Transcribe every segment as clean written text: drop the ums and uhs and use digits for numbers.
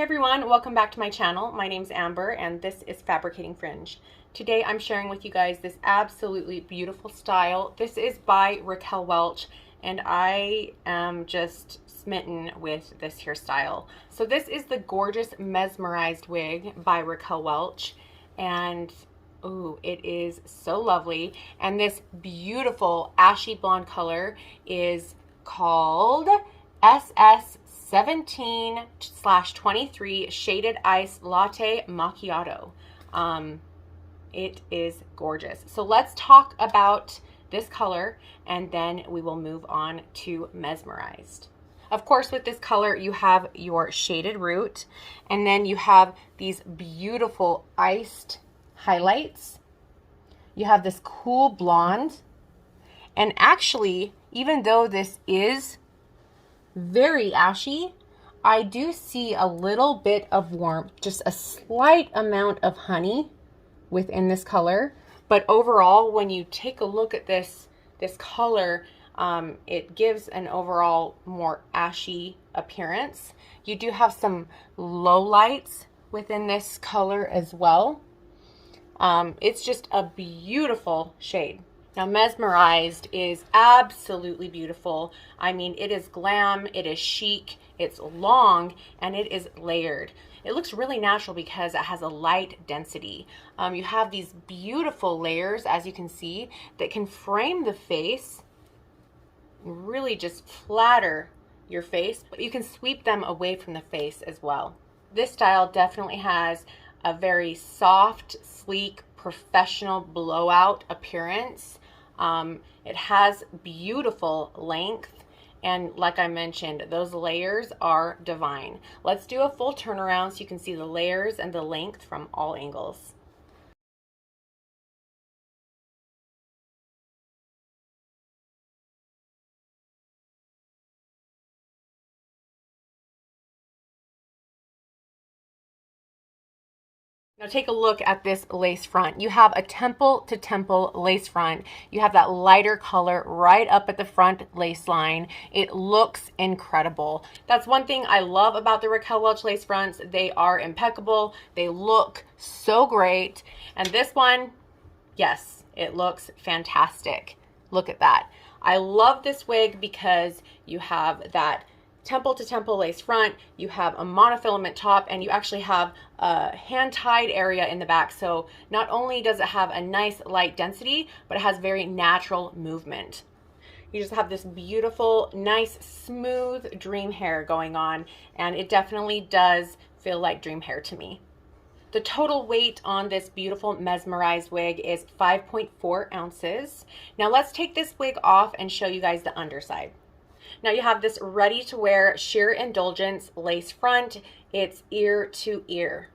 everyone, welcome back to my channel. My name's Amber and this is Fabricating Fringe. Today I'm sharing with you guys this absolutely beautiful style. This is by Raquel Welch and I am just smitten with this hairstyle. So this is the gorgeous Mesmerized wig by Raquel Welch, and ooh, it is so lovely. And this beautiful ashy blonde color is called SS 17/23 Shaded Ice Latte Macchiato. It is gorgeous. So let's talk about this color and then we will move on to Mesmerized. Of course, with this color, you have your shaded root and then you have these beautiful iced highlights. You have this cool blonde. And actually, even though this is very ashy, I do see a little bit of warmth, just a slight amount of honey within this color. But overall, when you take a look at this color, it gives an overall more ashy appearance. You do have some low lights within this color as well. It's just a beautiful shade. Now, Mesmerized is absolutely beautiful. I mean, it is glam, it is chic, it's long, and it is layered. It looks really natural because it has a light density. You have these beautiful layers, as you can see, that can frame the face, really just flatter your face, but you can sweep them away from the face as well. This style definitely has a very soft, sleek, professional blowout appearance. It has beautiful length, and like I mentioned, those layers are divine. Let's do a full turnaround so you can see the layers and the length from all angles. Now take a look at this lace front. You have a temple to temple lace front. You have that lighter color right up at the front lace line. It looks incredible. That's one thing I love about the Raquel Welch lace fronts. They are impeccable. They look so great. And this one, yes, it looks fantastic. Look at that. I love this wig because you have that temple to temple lace front, you have a monofilament top, and you actually have a hand-tied area in the back. So not only does it have a nice light density, but it has very natural movement. You just have this beautiful, nice, smooth dream hair going on, and it definitely does feel like dream hair to me. The total weight on this beautiful Mesmerized wig is 5.4 ounces. Now let's take this wig off and show you guys the underside. Now you have this ready to wear sheer indulgence lace front. It's ear to ear.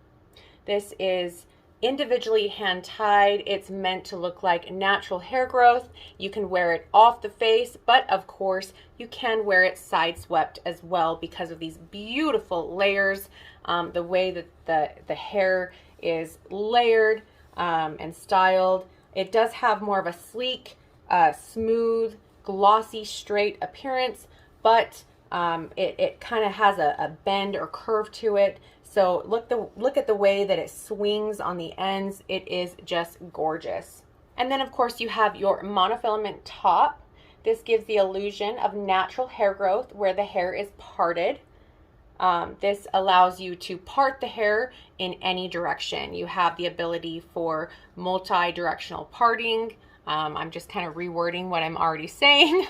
This is individually hand tied. It's meant to look like natural hair growth. You can wear it off the face, but of course you can wear it side swept as well because of these beautiful layers. The way that the hair is layered and styled. It does have more of a sleek, smooth, glossy, straight appearance, but it kind of has a bend or curve to it. So look at the way that it swings on the ends. It is just gorgeous. And then of course you have your monofilament top. This gives the illusion of natural hair growth where the hair is parted. This allows you to part the hair in any direction. You have the ability for multi-directional parting. I'm just kind of rewording what I'm already saying.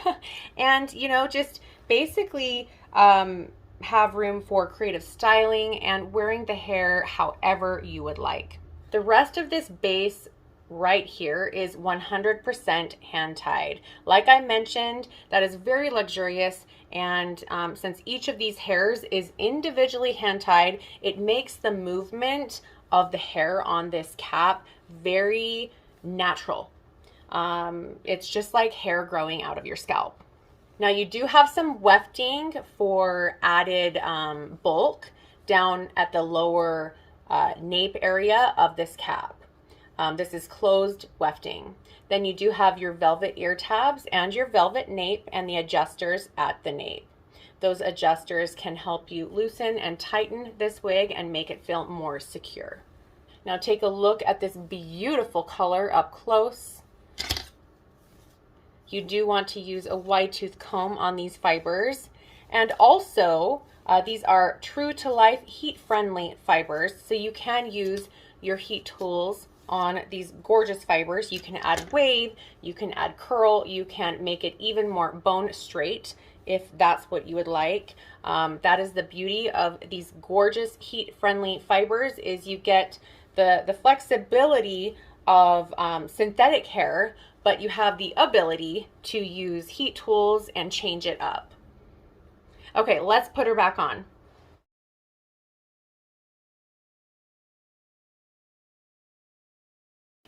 And, you know, just basically have room for creative styling and wearing the hair however you would like. The rest of this base right here is 100% hand tied. Like I mentioned, that is very luxurious, and since each of these hairs is individually hand tied, it makes the movement of the hair on this cap very natural. It's just like hair growing out of your scalp. Now you do have some wefting for added bulk down at the lower nape area of this cap. This is closed wefting. Then you do have your velvet ear tabs and your velvet nape and the adjusters at the nape. those adjusters can help you loosen and tighten this wig and make it feel more secure. Now take a look at this beautiful color up close. You do want to use a wide tooth comb on these fibers. And also, these are true to life heat friendly fibers, so you can use your heat tools on these gorgeous fibers. You can add wave, you can add curl, you can make it even more bone straight if that's what you would like. That is the beauty of these gorgeous heat friendly fibers, is you get the flexibility of synthetic hair, but you have the ability to use heat tools and change it up. Okay, let's put her back on.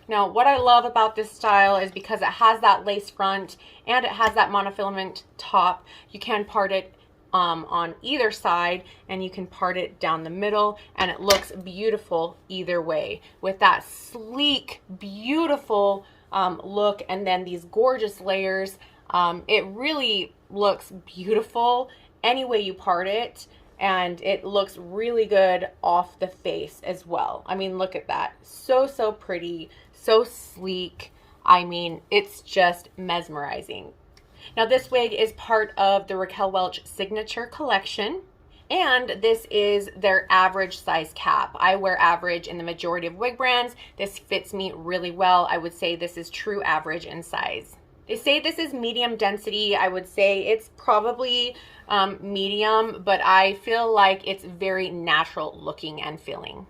Now, what I love about this style is because it has that lace front and it has that monofilament top. You can part it on either side, and you can part it down the middle, and it looks beautiful either way with that sleek, beautiful look, and then these gorgeous layers. It really looks beautiful any way you part it, and it looks really good off the face as well. I mean, look at that. So pretty, so sleek. I mean, it's just mesmerizing. Now, this wig is part of the Raquel Welch Signature Collection, and this is their average size cap. I wear average in the majority of wig brands. This fits me really well. I would say this is true average in size. They say this is medium density. I would say it's probably medium, but I feel like it's very natural looking and feeling.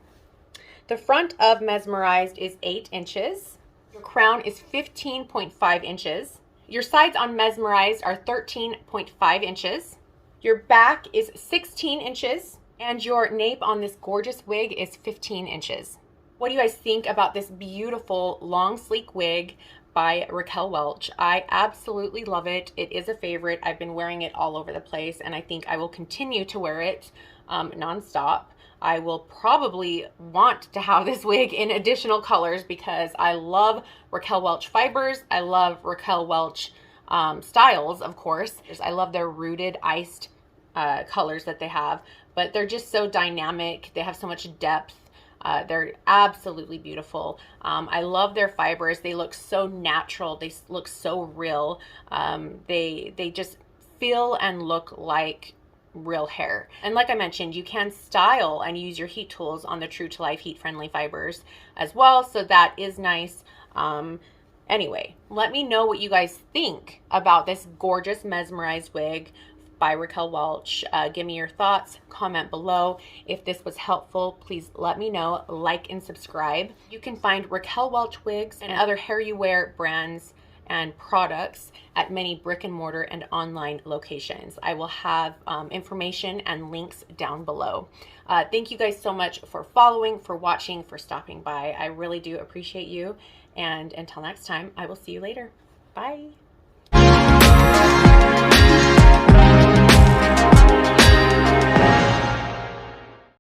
The front of Mesmerized is 8 inches. Your crown is 15.5 inches. Your sides on Mesmerized are 13.5 inches. Your back is 16 inches. And your nape on this gorgeous wig is 15 inches. What do you guys think about this beautiful long sleek wig by Raquel Welch? I absolutely love it. It is a favorite. I've been wearing it all over the place, and I think I will continue to wear it nonstop. I will probably want to have this wig in additional colors because I love Raquel Welch fibers. I love Raquel Welch styles, of course. I love their rooted iced colors that they have, but they're just so dynamic. They have so much depth. They're absolutely beautiful. I love their fibers. They look so natural. They look so real. They just feel and look like real hair. And like I mentioned, you can style and use your heat tools on the true to life heat friendly fibers as well, so that is nice. Anyway, let me know what you guys think about this gorgeous Mesmerized wig by Raquel Welch. Give me your thoughts, comment below. If this was helpful, please let me know, like and subscribe. You can find Raquel Welch wigs and other hair you wear brands and products at many brick and mortar and online locations. I will have information and links down below. Thank you guys so much for following, for watching, for stopping by. I really do appreciate you. And until next time, I will see you later. Bye.